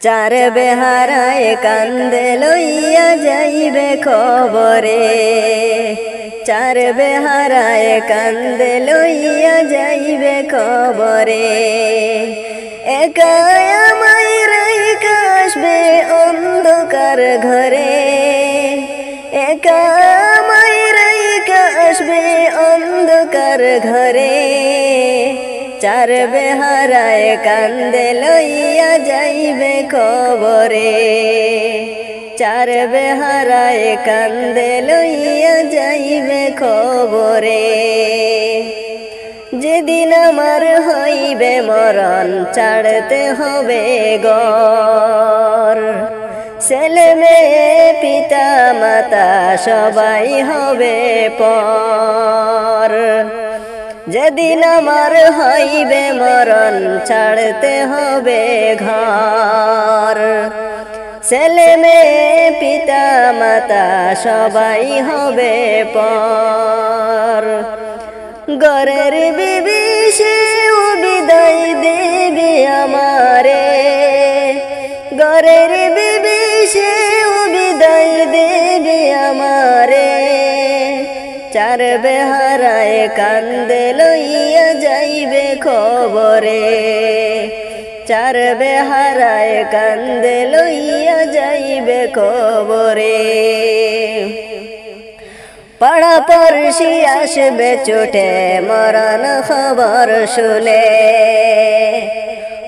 চার বেহারায় কান্দে লইয়া যাইবে খবরে, চার বেহারায় কান্দে লইয়া যাইবে খবরে। একা আমায় রাইখা আসবে অন্ধকার ঘরে, একা আমায় রাইখা আসবে অন্ধকার ঘরে। চার বেহারায় কান্দে লইয়া যাইবে খবরে, চার বেহারায় কান্দে লইয়া যাইবে খবরে। যেদিন আমার হইবে মরণ ছাড়তে হবে ঘর, ছেলে মেয়ে পিতা মাতা সবাই হবে পর। যেদিন আমার হইবে মরণ ছাড়তে হবে ঘর, ছেলে মেয়ে পিতা মাতা সবাই হবে পর। ঘরের বিবি সেও বিদায় দেবে আমারে, ঘরের বিবি সেও বিদায় দেবে আমারে। চার বেহারায় কান্দে লইয়া যাইবে খবরে, চার বেহারায় কান্দে লইয়া যাইবে খবরে। পাড়া পড়শি আসবে ছুটে মরণ খবর শুনে,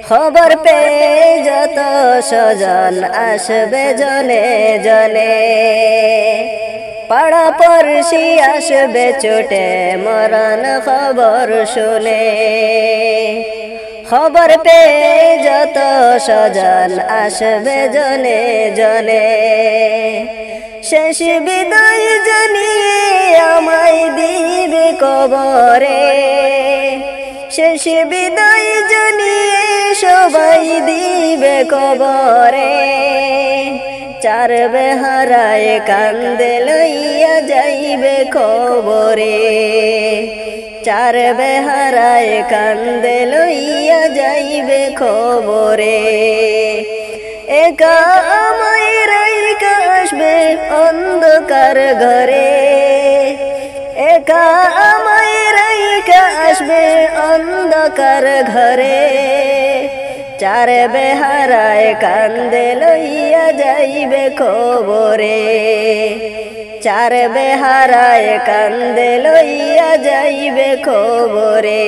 খবর পেয়ে যত স্বজন আসবে জনে জনে। পাড়া পড়শি আসবে ছুটে মরণ খবর শুনে, খবর পেয়ে যত স্বজন আসবে জনে জনে। শেষ বিদায় জানিয়ে আমায় দিবে কবরে, শেষ বিদায় জানিয়ে সবাই দিবে কবরে। চার বেহারায় কান্দে লইয়া যাইবে খবরে, চার বেহারায় কান্দে লইয়া যাইবে খবরে। একা আমায় রাইখা আসবে অন্ধকার ঘরে, একা আমায় রাইখা আসবে অন্ধকার ঘরে। চার বেহারায় কান্দে লইয়া যাইবে খবরে, চার বেহারায় কান্দে লইয়া যাইবে খবরে।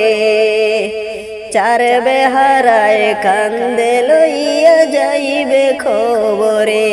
চার বেহারায় কান্দে লইয়া যাইবে খবরে।